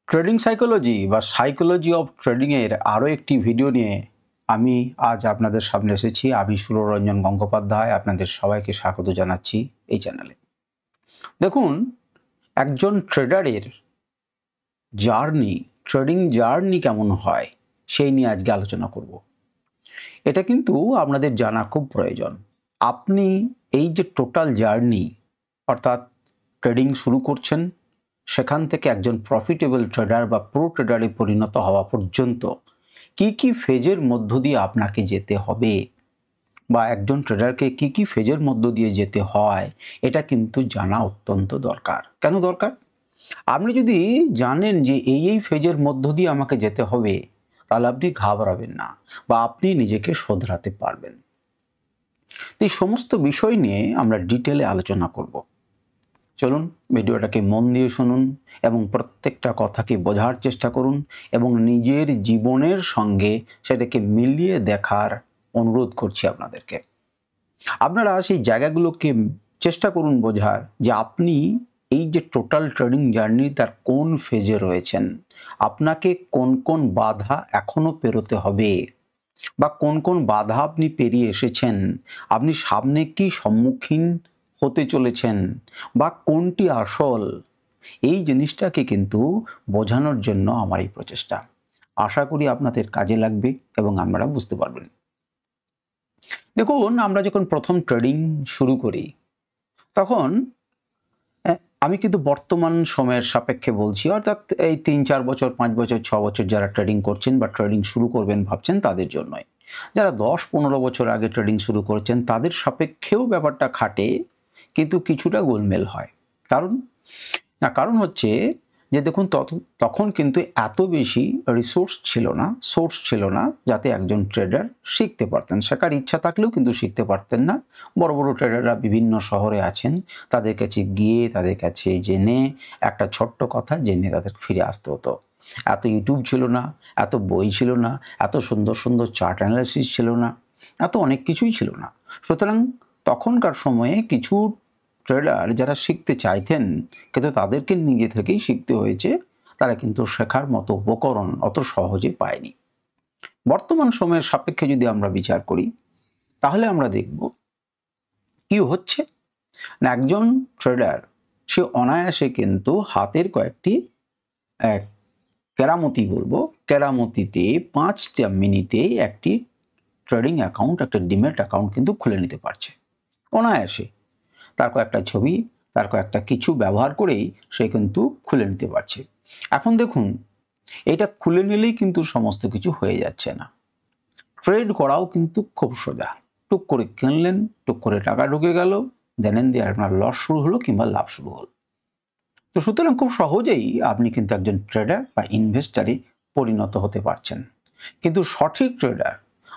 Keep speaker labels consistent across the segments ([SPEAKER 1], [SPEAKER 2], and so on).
[SPEAKER 1] Trading psychology বা psychology of trading এর আরও একটি ভিডিও নিয়ে আমি আজ আপনাদের সামনে এসেছি। আমি সুররঞ্জন গঙ্গোপাধ্যায় আপনাদের সবাইকে স্বাগত জানাচ্ছি এই চ্যানেলে। দেখুন, একজন ট্রেডারের ট্রেডিং জার্নি কেমন হয় সেই নিয়ে আজকে আলোচনা করব। এটা কিন্তু আপনাদের জানা খুব প্রয়োজন। আপনি এই যে টোটাল জার্নি, অর্থাৎ ট্রেডিং শুরু করছেন, সেখান থেকে একজন প্রফিটেবল ট্রেডার বা প্রো ট্রেডারে পরিণত হওয়া পর্যন্ত কি কি ফেজের মধ্য দিয়ে আপনাকে যেতে হবে বা একজন ট্রেডারকে কি কি ফেজের মধ্য দিয়ে যেতে হয়, এটা কিন্তু জানা অত্যন্ত দরকার। কেন দরকার? আপনি যদি জানেন যে এই ফেজের মধ্য দিয়ে আমাকে যেতে হবে, তাহলে আপনি ঘাবড়াবেন না বা আপনি নিজেকে শোধরাতে পারবেন। এই সমস্ত বিষয় নিয়ে আমরা ডিটেলে আলোচনা করব। চলুন ভিডিওটাকে মন দিয়ে শুনুন এবং প্রত্যেকটা কথাকে বোঝার চেষ্টা করুন এবং নিজের জীবনের সঙ্গে সেটাকে মিলিয়ে দেখার অনুরোধ করছি আপনাদেরকে। আপনারা সেই জায়গাগুলোকে চেষ্টা করুন বোঝার যে আপনি এই যে টোটাল ট্রেডিং জার্নি তার কোন ফেজে রয়েছেন, আপনাকে কোন কোন বাধা এখনো পেরোতে হবে বা কোন কোন বাধা আপনি পেরিয়ে এসেছেন, আপনি সামনে কি সম্মুখীন হতে চলেছেন বা কোনটি আসল, এই জিনিসটাকে কিন্তু বোঝানোর জন্য আমার এই প্রচেষ্টা। আশা করি আপনাদের কাজে লাগবে এবং আপনারা বুঝতে পারবেন। দেখুন, আমরা যখন প্রথম ট্রেডিং শুরু করি তখন আমি কিন্তু বর্তমান সময়ের সাপেক্ষে বলছি, অর্থাৎ এই 3-4 বছর, 5 বছর, 6 বছর যারা ট্রেডিং করছেন বা ট্রেডিং শুরু করবেন ভাবছেন তাদের জন্যই। যারা 10-15 বছর আগে ট্রেডিং শুরু করেছেন তাদের সাপেক্ষেও ব্যাপারটা খাটে, কিন্তু কিছুটা গোলমেল হয়। কারণ হচ্ছে যে দেখুন, তখন কিন্তু এত বেশি সোর্স ছিল না যাতে একজন ট্রেডার শিখতে পারতেন। শেখার ইচ্ছা থাকলেও কিন্তু শিখতে পারতেন না। বড় বড় ট্রেডাররা বিভিন্ন শহরে আছেন, তাদের কাছে গিয়ে তাদের কাছে জেনে একটা ছোট্ট কথা জেনে তাদের ফিরে আসতে হতো। এত ইউটিউব ছিল না, এত বই ছিল না, এত সুন্দর সুন্দর চার্ট অ্যানালাইসিস ছিল না, এত অনেক কিছুই ছিল না। সুতরাং তখনকার সময়ে কিছু ট্রেডার যারা শিখতে চাইতেন কিন্তু তাদেরকে নিজে থেকেই শিখতে হয়েছে, তারা কিন্তু শেখার মতো উপকরণ অত সহজে পায়নি। বর্তমান সময়ের সাপেক্ষে যদি আমরা বিচার করি তাহলে আমরা দেখব কি হচ্ছে না, একজন ট্রেডার সে অনায়াসে কিন্তু হাতের কয়েকটি কেরামতিতে 5টা মিনিটে একটি ট্রেডিং অ্যাকাউন্ট, একটা ডিম্যাট অ্যাকাউন্ট কিন্তু খুলে নিতে পারছে অনায়াসে। তার কয়েকটা ছবি, তার কয়েকটা কিছু ব্যবহার করেই সে কিন্তু খুলে নিতে পারছে। এখন দেখুন, এটা খুলে নিলেই কিন্তু সমস্ত কিছু হয়ে যাচ্ছে না। ট্রেড করাও কিন্তু খুব সোজা। টুক করে কিনলেন, টুক করে টাকা ঢুকে গেল, দেন দিয়ে আপনার লস শুরু হলো কিংবা লাভ শুরু হলো। তো সুতরাং খুব সহজেই আপনি কিন্তু একজন ট্রেডার বা ইনভেস্টারে পরিণত হতে পারছেন। কিন্তু সঠিক ট্রেডার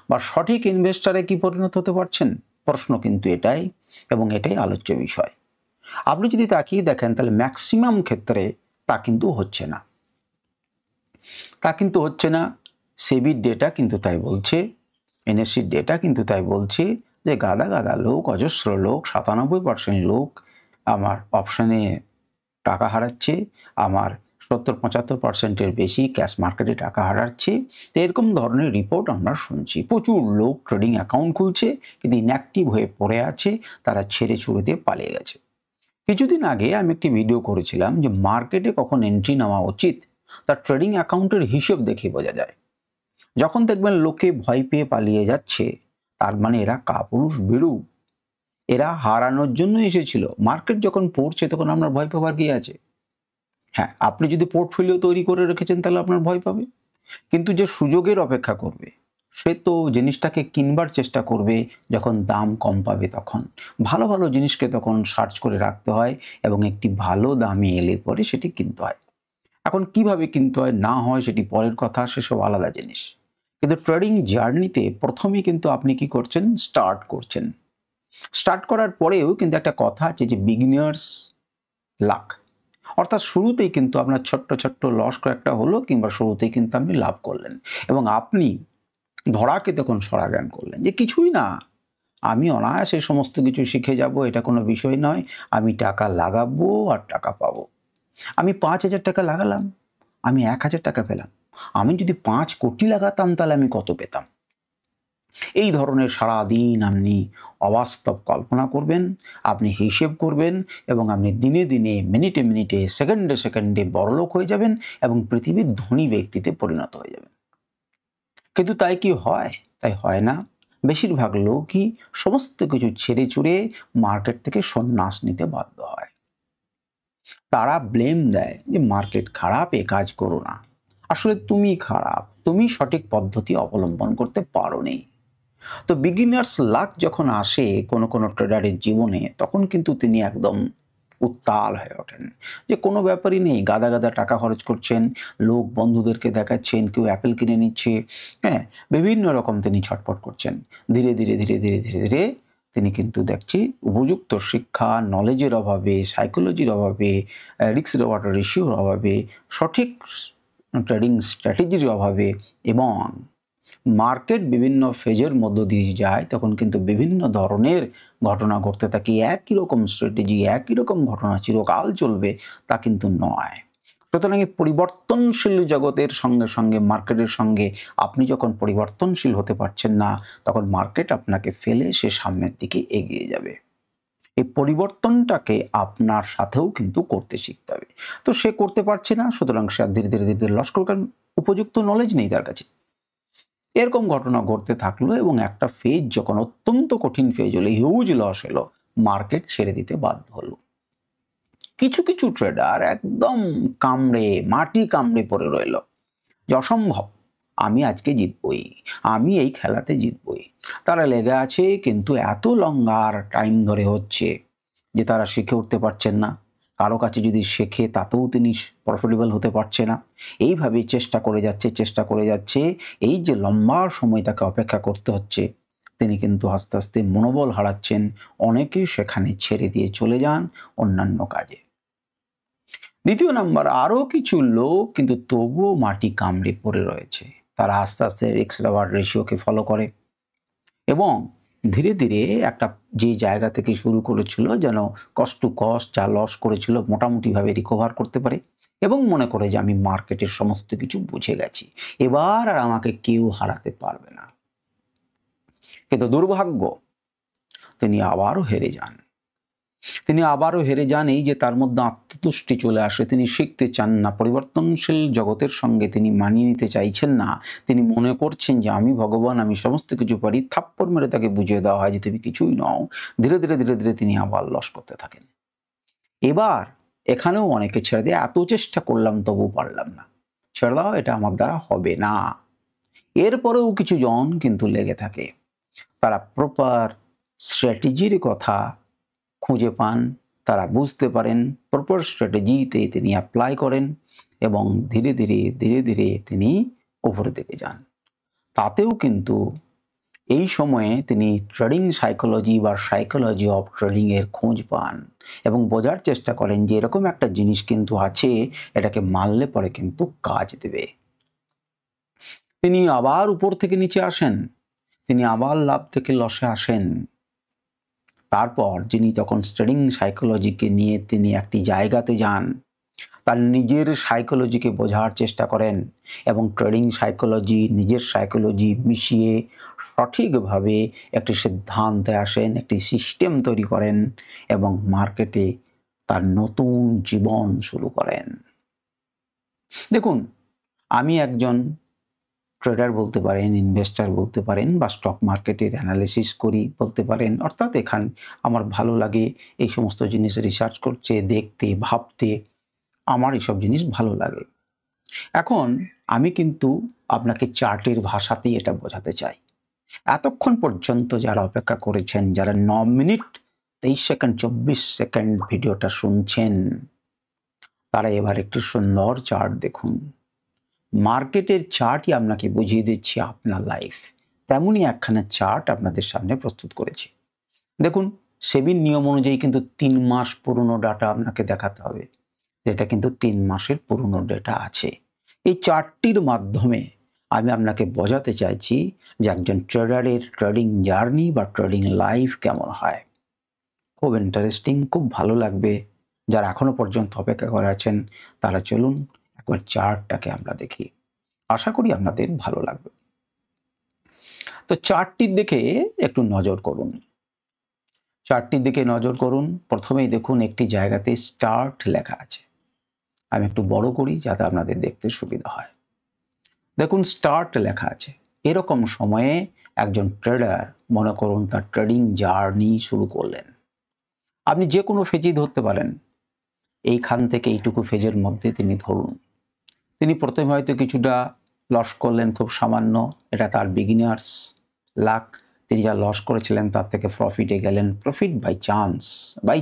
[SPEAKER 1] বা সঠিক ইনভেস্টারে কি পরিণত হতে পারছেন? প্রশ্ন কিন্তু এটাই, এবং এটাই আলোচ্য বিষয়। আপনি যদি তাকিয়ে দেখেন তাহলে ম্যাক্সিমাম ক্ষেত্রে তা কিন্তু হচ্ছে না। সেবির ডেটা কিন্তু তাই বলছে, এনএসসির ডেটা কিন্তু তাই বলছে যে গাদা লোক, অজস্র লোক, 97% লোক আমার অপশানে টাকা হারাচ্ছে, আমার 70-75%-এর বেশি ক্যাশ মার্কেটে টাকা হারাচ্ছে। তো এরকম ধরনের রিপোর্ট আমরা শুনছি। প্রচুর লোক ট্রেডিং অ্যাকাউন্ট খুলছে কিন্তু ইনঅ্যাক্টিভ হয়ে পড়ে আছে, তারা ছেড়ে ছুড়ে দিয়ে পালিয়ে গেছে। কিছুদিন আগে আমি একটি ভিডিও করেছিলাম যে মার্কেটে কখন এন্ট্রি নেওয়া উচিত তার ট্রেডিং অ্যাকাউন্টের হিসেব দেখে বোঝা যায়। যখন দেখবেন লোকে ভয় পেয়ে পালিয়ে যাচ্ছে, তার মানে এরা কাপুরুষ বিড়ু, এরা হারানোর জন্য এসেছিল। মার্কেট যখন পড়ছে তখন আপনার ভয় পাবার কি আছে? হ্যাঁ, আপনি যদি পোর্টফোলিও তৈরি করে রেখেছেন তাহলে আপনার ভয় পাবে, কিন্তু যে সুযোগের অপেক্ষা করবে সে তো জিনিসটাকে কিনবার চেষ্টা করবে যখন দাম কম পাবে। তখন ভালো ভালো জিনিসকে তখন সার্চ করে রাখতে হয় এবং একটি ভালো দামে এলে পরে সেটি কিনতে হয়। এখন কিভাবে কিনতে হয় না হয় সেটি পরের কথা, সেসব আলাদা জিনিস। কিন্তু ট্রেডিং জার্নিতে প্রথমেই কিন্তু আপনি কি করছেন? স্টার্ট করার পরেও কিন্তু একটা কথা আছে যে বিগিনার্স লাক, অর্থাৎ শুরুতেই কিন্তু আপনার ছোট্ট লস কয়েকটা হলো কিংবা শুরুতেই কিন্তু আপনি লাভ করলেন এবং আপনি ধরাকে তখন সরা জ্ঞান করলেন যে কিছুই না, আমি অনায়াসে সমস্ত কিছু শিখে যাব, এটা কোনো বিষয় নয়, আমি টাকা লাগাবো আর টাকা পাবো। আমি 5,000 টাকা লাগালাম, আমি 1,000 টাকা পেলাম, আমি যদি 5 কোটি লাগাতাম তাহলে আমি কত পেতাম। এই ধরনের সারাদিন আপনি অবাস্তব কল্পনা করবেন, আপনি হিসেব করবেন এবং আপনি দিনে দিনে, মিনিটে মিনিটে, সেকেন্ডে সেকেন্ডে বড়লোক হয়ে যাবেন এবং পৃথিবীর ধনী ব্যক্তিতে পরিণত হয়ে যাবেন। কিন্তু তাই কি হয়? তাই হয় না। বেশিরভাগ লোকই সমস্ত কিছু ছেড়ে ছুড়ে মার্কেট থেকে সন্ন্যাস নিতে বাধ্য হয়। তারা ব্লেম দেয় যে মার্কেট খারাপ, এ কাজ করো না। আসলে তুমি খারাপ, তুমি সঠিক পদ্ধতি অবলম্বন করতে পারোনি। তো বিগিনার্স লাক যখন আসে কোনো ট্রেডারের জীবনে, তখন কিন্তু তিনি একদম উত্তাল হয়ে ওঠেন যে কোনো ব্যাপারই নেই, গাদা গাদা টাকা খরচ করছেন, লোক বন্ধুদেরকে দেখাচ্ছেন, কেউ অ্যাপেল কিনে নিচ্ছে, হ্যাঁ, বিভিন্ন রকম তিনি ছটফট করছেন। ধীরে ধীরে ধীরে ধীরে ধীরে ধীরে তিনি কিন্তু দেখছি উপযুক্ত শিক্ষা, নলেজের অভাবে, সাইকোলজির অভাবে, রিস্ক রিওয়ার্ড রেশিওর অভাবে, সঠিক ট্রেডিং স্ট্র্যাটেজির অভাবে এবং মার্কেট বিভিন্ন ফেজের মধ্য দিয়ে যায়, তখন কিন্তু বিভিন্ন ধরনের ঘটনা ঘটতে থাকে। একই রকম স্ট্র্যাটেজি, একই রকম ঘটনা চিরকাল চলবে তা কিন্তু নয়। সুতরাং এই পরিবর্তনশীল জগতের সঙ্গে সঙ্গে মার্কেটের সঙ্গে আপনি যখন পরিবর্তনশীল হতে পারছেন না, তখন মার্কেট আপনাকে ফেলে সে সামনের দিকে এগিয়ে যাবে। এই পরিবর্তনটাকে আপনার সাথেও কিন্তু করতে শিখতে হবে। তো সে করতে পারছে না, সুতরাং সে ধীরে ধীরে ধীরে ধীরে লস করবে, কারণ উপযুক্ত নলেজ নেই তার কাছে। এরকম ঘটনা ঘটতে থাকলো এবং একটা ফেজ যখন অত্যন্ত কঠিন ফেজ হলো, হিউজ লস হলো, মার্কেট ছেড়ে দিতে বাধ্য হলো। কিছু কিছু ট্রেডার একদম মাটি কামড়ে পড়ে রইল যে অসম্ভব, আমি আজকে জিতবই, আমি এই খেলাতে জিতবই। তারা লেগে আছে, কিন্তু এত লঙ্গার টাইম ধরে হচ্ছে যে তারা শিখে উঠতে পারছেন না। কারো কাছে যদি শেখে তাতেও তিনি প্রফিটেবল হতে পারছে না। এইভাবে চেষ্টা করে যাচ্ছে। এই যে লম্বা সময় তাকে অপেক্ষা করতে হচ্ছে, তিনি কিন্তু আস্তে আস্তে মনোবল হারাচ্ছেন। অনেকে সেখানে ছেড়ে দিয়ে চলে যান অন্যান্য কাজে। দ্বিতীয় নাম্বার, আরও কিছু লোক কিন্তু তবুও মাটি কামড়ে পড়ে রয়েছে। তারা আস্তে আস্তে রিস্ক রিওয়ার্ড রেশিওকে ফলো করে এবং ধীরে ধীরে একটা যে জায়গা থেকে শুরু করেছিল, যেন কস্ট টু কস্ট যা লস করেছিল মোটামুটিভাবে রিকভার করতে পারে এবং মনে করে যে আমি মার্কেটের সমস্ত কিছু বুঝে গেছি, এবার আর আমাকে কেউ হারাতে পারবে না। কিন্তু দুর্ভাগ্য, তিনি আবারও হেরে যান। এই যে তার মধ্যে আত্মতুষ্টি চলে আসে, তিনি শিখতে চান না, পরিবর্তনশীল জগতের সঙ্গে তিনি মানিয়ে নিতে চাইছেন না। তিনি মনে করছেন যে আমি ভগবান, আমি সমস্ত কিছু পারি। থাপ্পড় মেরে তাকে বুঝিয়ে দেওয়া হয় যে তুমি কিছুই নও। ধীরে ধীরে ধীরে ধীরে তিনি আবার লস করতে থাকেন। এবার এখানেও অনেকে ছেড়ে দিয়ে, এত চেষ্টা করলাম তবু পারলাম না, ছেড়ে দাও, এটা আমার দ্বারা হবে না। এরপরেও কিছু জন কিন্তু লেগে থাকে। তারা প্রপার স্ট্র্যাটেজির কথা খুঁজে পান, তারা বুঝতে পারেন, প্রপার স্ট্র্যাটেজিতে তিনি অ্যাপ্লাই করেন এবং ধীরে ধীরে তিনি উপরের দিকে যান। তাতেও কিন্তু এই সময়ে তিনি ট্রেডিং সাইকোলজি বা সাইকোলজি অফ ট্রেডিংয়ের খোঁজ পান এবং বোঝার চেষ্টা করেন যে এরকম একটা জিনিস কিন্তু আছে, এটাকে মানলে পরে কিন্তু কাজ দেবে। তিনি আবার উপর থেকে নিচে আসেন, তিনি আবার লাভ থেকে লসে আসেন। তারপর যিনি তখন ট্রেডিং সাইকোলজিকে নিয়ে তিনি একটি জায়গাতে যান, তার নিজের সাইকোলজিকে বোঝার চেষ্টা করেন এবং ট্রেডিং সাইকোলজি, নিজের সাইকোলজি মিশিয়ে সঠিকভাবে একটি সিদ্ধান্তে আসেন, একটি সিস্টেম তৈরি করেন এবং মার্কেটে তার নতুন জীবন শুরু করেন। দেখুন, আমি একজন ট্রেডার বলতে পারেন, ইনভেস্টার বলতে পারেন, বা স্টক মার্কেটের অ্যানালিসিস করি বলতে পারেন। অর্থাৎ এখান আমার ভালো লাগে এই সমস্ত জিনিস রিসার্চ করতে, দেখতে, ভাবতে, আমার এইসব জিনিস ভালো লাগে। এখন আমি কিন্তু আপনাকে চার্টের ভাষাতেই এটা বোঝাতে চাই। এতক্ষণ পর্যন্ত যারা অপেক্ষা করেছেন, যারা 9 মিনিট 23 সেকেন্ড 24 সেকেন্ড ভিডিওটা শুনছেন, তারা এবার একটু সুন্দর চার্ট দেখুন। মার্কেটের চার্টই আপনাকে বুঝিয়ে দিচ্ছি আপনার লাইফ। তেমনই একখানা চার্ট আপনাদের সামনে প্রস্তুত করেছি। দেখুন, সেবির নিয়ম অনুযায়ী কিন্তু 3 মাস পুরনো ডাটা আপনাকে দেখাতে হবে। এটা কিন্তু 3 মাসের পুরনো ডেটা আছে। এই চার্টটির মাধ্যমে আমি আপনাকে বোঝাতে চাইছি যে একজন ট্রেডারের ট্রেডিং জার্নি বা ট্রেডিং লাইফ কেমন হয়। খুব ইন্টারেস্টিং, খুব ভালো লাগবে। যারা এখনো পর্যন্ত অপেক্ষা করে আছেন, তারা চলুন একবার চার্টটাকে আমরা দেখি, আশা করি আপনাদের ভালো লাগবে। তো চার্টটির দিকে একটু নজর করুন। চার্টটির দিকে নজর করুন। প্রথমেই দেখুন একটি জায়গাতে স্টার্ট লেখা আছে। আমি একটু বড় করি যাতে আপনাদের দেখতে সুবিধা হয়। দেখুন স্টার্ট লেখা আছে। এরকম সময়ে একজন ট্রেডার মনে করুন তার ট্রেডিং জার্নি শুরু করলেন। আপনি যে কোনো ফেজই ধরতে পারেন। এইখান থেকে এইটুকু ফেজের মধ্যে তিনি ধরুন। তিনি প্রথমে হয়তো কিছুটা লস করলেন, খুব সামান্য, এটা তার বিগিনার্স লাক। তিনি যা লস করেছিলেন তার থেকে প্রফিটে গেলেন, প্রফিট বাই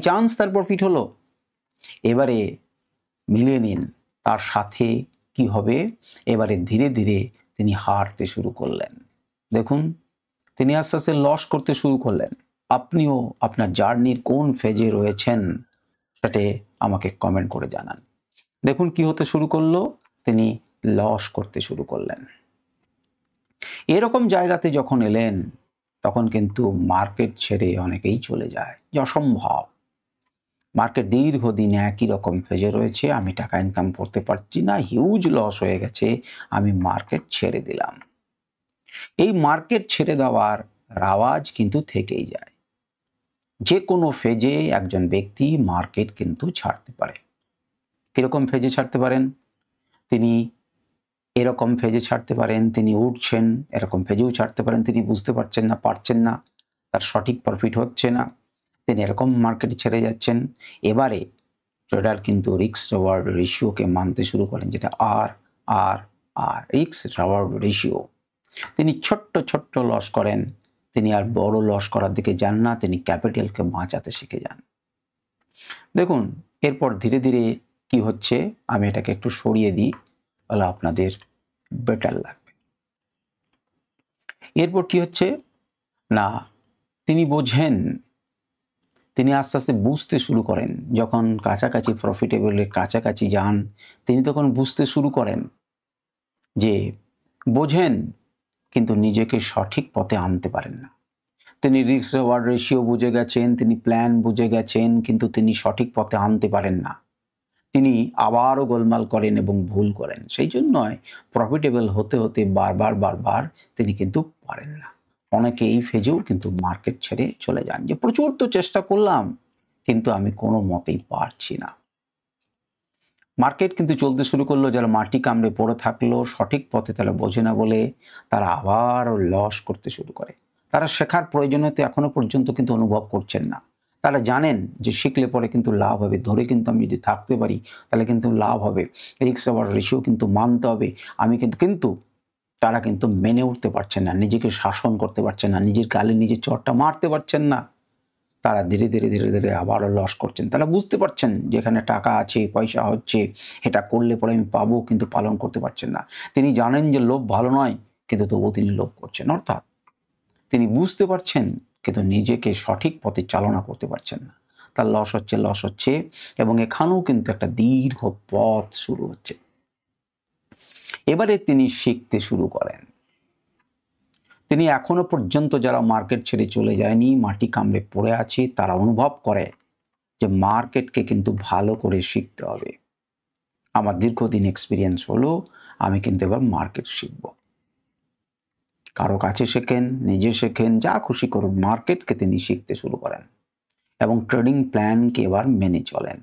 [SPEAKER 1] চান্স তার প্রফিট হলো। এবারে মিলিয়ে নিন তার সাথে কি হবে। এবারে ধীরে ধীরে তিনি হারতে শুরু করলেন। দেখুন তিনি আস্তে আস্তে লস করতে শুরু করলেন। আপনিও আপনার জার্নির কোন ফেজে রয়েছেন সেটা আমাকে কমেন্ট করে জানান। দেখুন কি হতে শুরু করলো, তিনি লস করতে শুরু করলেন। এরকম জায়গাতে যখন এলেন তখন কিন্তু মার্কেট ছেড়ে অনেকেই চলে যায়, যে অসম্ভব, মার্কেট দীর্ঘদিন একই রকম ফেজে রয়েছে, আমি টাকা ইনকাম করতে পারছি না, হিউজ লস হয়ে গেছে, আমি মার্কেট ছেড়ে দিলাম। এই মার্কেট ছেড়ে দেওয়ার আওয়াজ কিন্তু থেকেই যায়। যে কোনো ফেজে একজন ব্যক্তি মার্কেট কিন্তু ছাড়তে পারে। কিরকম ফেজে ছাড়তে পারেন? তিনি এরকম ফেজে ছাড়তে পারেন, তিনি উঠছেন, এরকম ফেজেও ছাড়তে পারেন, তিনি বুঝতে পারছেন না, তার সঠিক প্রফিট হচ্ছে না, তিনি এরকম মার্কেটে ছেড়ে যাচ্ছেন। এবারে ট্রেডার কিন্তু রিস্ক রিওয়ার্ড রেশিওকে মানতে শুরু করেন, যেটা আর রিস্ক রিওয়ার্ড রেশিও। তিনি ছোট্ট লস করেন, তিনি আর বড় লস করার দিকে যান না, তিনি ক্যাপিটালকে বাঁচাতে শিখে যান। দেখুন এরপর ধীরে ধীরে কি হচ্ছে, আমি এটাকে একটু সরিয়ে দিই, তাহলে আপনাদের বেটার লাগবে। এরপর কি হচ্ছে না, তিনি বোঝেন, তিনি আস্তে আস্তে বুঝতে শুরু করেন, যখন কাছাকাছি প্রফিটেবলের কাছাকাছি যান তিনি তখন বুঝতে শুরু করেন, যে বোঝেন কিন্তু নিজেকে সঠিক পথে আনতে পারেন না। তিনি রিস্ক রিওয়ার্ড রেশিও বুঝে গেছেন, তিনি প্ল্যান বুঝে গেছেন, কিন্তু তিনি সঠিক পথে আনতে পারেন না। তিনি আবারও গোলমাল করেন এবং ভুল করেন। সেই জন্যই প্রফিটেবল হতে হতে বারবার তিনি কিন্তু পারেন না। অনেকে এই ফেজেও কিন্তু মার্কেট ছেড়ে চলে যান, যে প্রচুর তো চেষ্টা করলাম কিন্তু আমি কোনো মতেই পারছি না। মার্কেট কিন্তু চলতে শুরু করলো, যারা মাটি কামড়ে পড়ে থাকলো, সঠিক পথে তারা বোঝে না বলে তারা আবারও লস করতে শুরু করে। তারা শেখার প্রয়োজনীয়তা এখনো পর্যন্ত কিন্তু অনুভব করছেন না। তারা জানেন যে শিখলে পরে কিন্তু লাভ হবে, ধরে কিন্তু আমি যদি থাকতে পারি তাহলে কিন্তু লাভ হবে, রিস্ক রিওয়ার্ড রেশিও কিন্তু মানতে হবে, আমি কিন্তু তারা কিন্তু মেনে উঠতে পারছেন না, নিজেকে শাসন করতে পারছেন না, নিজের গালে নিজের চড়টা মারতে পারছেন না। তারা ধীরে ধীরে আবারও লস করছেন। তারা বুঝতে পারছেন যে এখানে টাকা আছে, পয়সা হচ্ছে, এটা করলে পরে আমি পাবো, কিন্তু পালন করতে পারছেন না। তিনি জানেন যে লোভ ভালো নয়, কিন্তু তবুও তিনি লোভ করছেন। অর্থাৎ তিনি বুঝতে পারছেন কিন্তু নিজেকে সঠিক পথে চালনা করতে পারছেন না। তার লস হচ্ছে এবং এখানেও কিন্তু একটা দীর্ঘ পথ শুরু হচ্ছে। এবারে তিনি শিখতে শুরু করেন। তিনি এখনো পর্যন্ত যারা মার্কেট ছেড়ে চলে যায়নি, মাটি কামড়ে পড়ে আছে, তারা অনুভব করে যে মার্কেটকে কিন্তু ভালো করে শিখতে হবে। আমার দীর্ঘদিন এক্সপিরিয়েন্স হলো, আমি কিন্তু এবার মার্কেট শিখব। কারো কাছে শেখেন, নিজে শেখেন, যা খুশি করুন, মার্কেটকে তিনি শিখতে শুরু করেন এবং ট্রেডিং প্ল্যানকে এবার মেনে চলেন।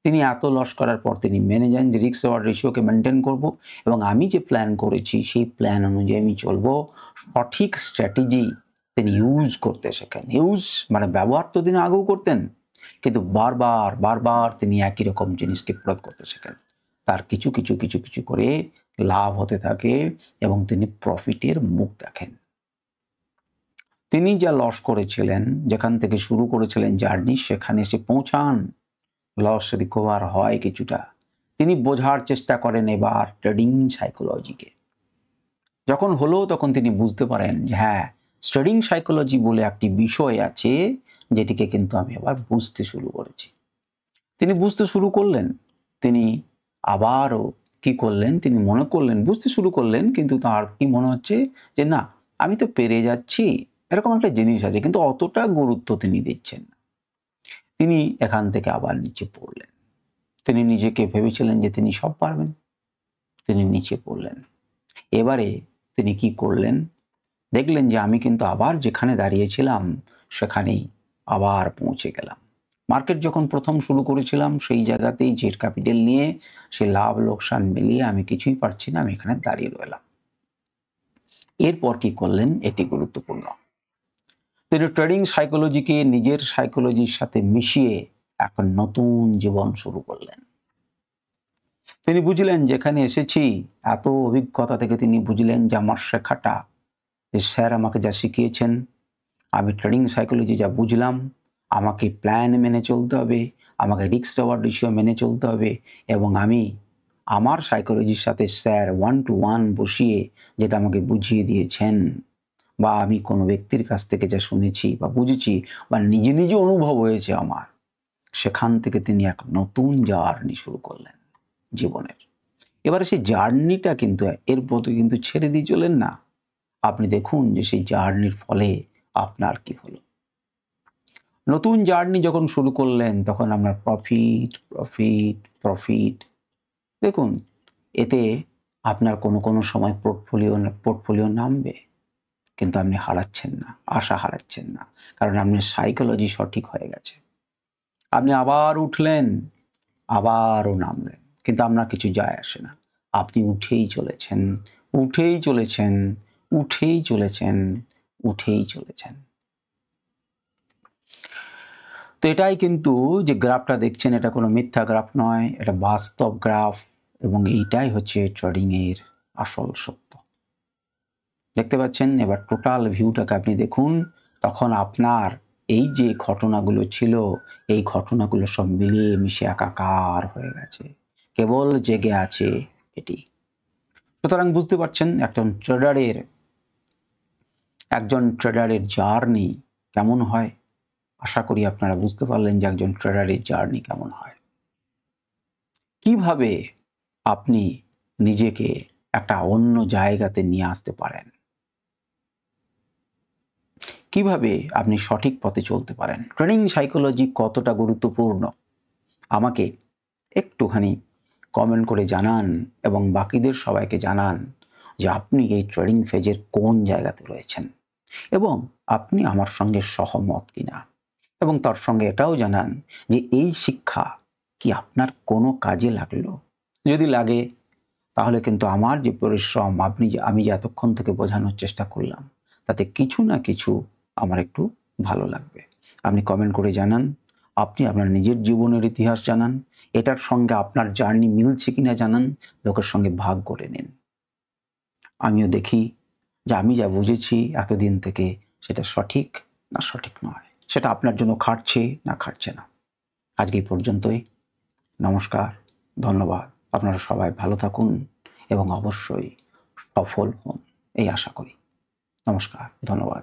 [SPEAKER 1] তিনি এত লস করার পর তিনি মেনে যান যে রিস্ক রিওয়ার্ড রেশিওকে মেনটেন করব এবং আমি যে প্ল্যান করেছি সেই প্ল্যান অনুযায়ী আমি চলবো। সঠিক স্ট্র্যাটেজি তিনি ইউজ করতে শেখেন। ইউজ মানে ব্যবহার তো তিনি আগেও করতেন, কিন্তু বারবার তিনি একই রকম জিনিসকে প্রয়োগ করতে শেখেন। তার কিছু করে লাভ হতে থাকে এবং তিনি প্রফিটের মুখ দেখেন। তিনি যা লস করেছিলেন, যেখান থেকে শুরু করেছিলেন জার্নি, সেখানে এসে পৌঁছান, লস রিকভার হয় কিছুটা। তিনি বোঝার চেষ্টা করেন এবার ট্রেডিং সাইকোলজিকে। যখন হলো তখন তিনি বুঝতে পারেন যে হ্যাঁ, ট্রেডিং সাইকোলজি বলে একটি বিষয় আছে, যেটিকে কিন্তু আমি আবার বুঝতে শুরু করেছি। তিনি বুঝতে শুরু করলেন, তিনি আবারও কি করলেন, তিনি মনে করলেন, বুঝতে শুরু করলেন, কিন্তু তার কি মনে হচ্ছে যে না, আমি তো পেরে যাচ্ছি, এরকম একটা জিনিস আছে, কিন্তু অতটা গুরুত্ব তিনি দিচ্ছেন না। তিনি এখান থেকে আবার নিচে পড়লেন। তিনি নিজেকে ভেবেছিলেন যে তিনি সব পারবেন, তিনি নিচে পড়লেন। এবারে তিনি কি করলেন, দেখলেন যে আমি কিন্তু আবার যেখানে দাঁড়িয়েছিলাম সেখানেই আবার পৌঁছে গেলাম। মার্কেট যখন প্রথম শুরু করেছিলাম সেই জায়গাতেই জেড ক্যাপিটাল নিয়ে সে লাভ লোকসান মিলিয়ে আমি কিছুই পারছি না, আমি এখানে দাঁড়িয়ে রইলাম। এরপর কি করলেন, এটি গুরুত্বপূর্ণ। তিনি ট্রেডিং সাইকোলজিকে নিজের সাইকোলজির সাথে মিশিয়ে এখন নতুন জীবন শুরু করলেন। তিনি বুঝলেন যেখানে এসেছি, এত অভিজ্ঞতা থেকে তিনি বুঝলেন যে আমার শেখাটা, যে স্যার আমাকে যা শিখিয়েছেন, আমি ট্রেডিং সাইকোলজি যা বুঝলাম, আমাকে প্ল্যান মেনে চলতে হবে, আমাকে রিস্ক রিওয়ার্ড রেশিও মেনে চলতে হবে, এবং আমি আমার সাইকোলজির সাথে স্যার 1 to 1 বসিয়ে যেটা আমাকে বুঝিয়ে দিয়েছেন, বা আমি কোনো ব্যক্তির কাছ থেকে যা শুনেছি বা বুঝেছি বা নিজে নিজে অনুভব হয়েছে আমার, সেখান থেকে তিনি এক নতুন জার্নি শুরু করলেন জীবনের। এবারে সেই জার্নিটা কিন্তু এর মতো কিন্তু ছেড়ে দিয়ে চলেন না। আপনি দেখুন যে সেই জার্নির ফলে আপনার কি হলো। নতুন জার্নি যখন শুরু করলেন তখন আপনার প্রফিট প্রফিট প্রফিট। দেখুন, এতে আপনার কোনো সময় পোর্টফোলিও নামবে, কিন্তু আপনি হারাচ্ছেন না, আশা হারাচ্ছেন না, কারণ আপনার সাইকোলজি সঠিক হয়ে গেছে। আপনি আবার উঠলেন, আবারও নামলেন, কিন্তু আপনার কিছু যায় আসে না। আপনি উঠেই চলেছেন, উঠেই চলেছেন, উঠেই চলেছেন, উঠেই চলেছেন। তো এটাই কিন্তু যে গ্রাফটা দেখছেন, এটা কোনো মিথ্যা গ্রাফ নয়, এটা বাস্তব গ্রাফ, এবং এইটাই হচ্ছে ট্রেডিংয়ের আসল সত্য। দেখতে পাচ্ছেন? এবার টোটাল ভিউটাকে আপনি দেখুন, তখন আপনার এই যে ঘটনাগুলো ছিল, এই ঘটনাগুলো সব মিলিয়ে মিশে একাকার হয়ে গেছে, কেবল জেগে আছে এটি। সুতরাং বুঝতে পারছেন একজন ট্রেডারের জার্নি কেমন হয়। আশা করি আপনারা বুঝতে পারলেন যে একজন ট্রেডারের জার্নি কেমন হয়। কিভাবে আপনি নিজেকে একটা অন্য জায়গাতে নিয়ে আসতে পারেন, কিভাবে আপনি সঠিক পথে চলতে পারেন, ট্রেডিং সাইকোলজি কতটা গুরুত্বপূর্ণ, আমাকে একটুখানি কমেন্ট করে জানান, এবং বাকিদের সবাইকে জানান যে আপনি এই ট্রেডিং ফেজের কোন জায়গাতে রয়েছেন এবং আপনি আমার সঙ্গে সহমত কিনা, এবং তার সঙ্গে এটাও জানান যে এই শিক্ষা কি আপনার কোনো কাজে লাগলো। যদি লাগে তাহলে কিন্তু আমার যে পরিশ্রম আমি যে এতক্ষণ থেকে বোঝানোর চেষ্টা করলাম, তাতে কিছু না কিছু আমার একটু ভালো লাগবে। আপনি কমেন্ট করে জানান, আপনি আপনার নিজের জীবনের ইতিহাস জানান, এটার সঙ্গে আপনার জার্নি মিলছে কিনা জানান, লোকের সঙ্গে ভাগ করে নিন। আমিও দেখি যে আমি যা বুঝেছি এতদিন থেকে সেটা সঠিক না সঠিক নয়, সেটা আপনার জন্য খাটছে না খাটছে না। আজকে এই পর্যন্তই। নমস্কার, ধন্যবাদ। আপনারা সবাই ভালো থাকুন এবং অবশ্যই সফল হন, এই আশা করি। নমস্কার, ধন্যবাদ।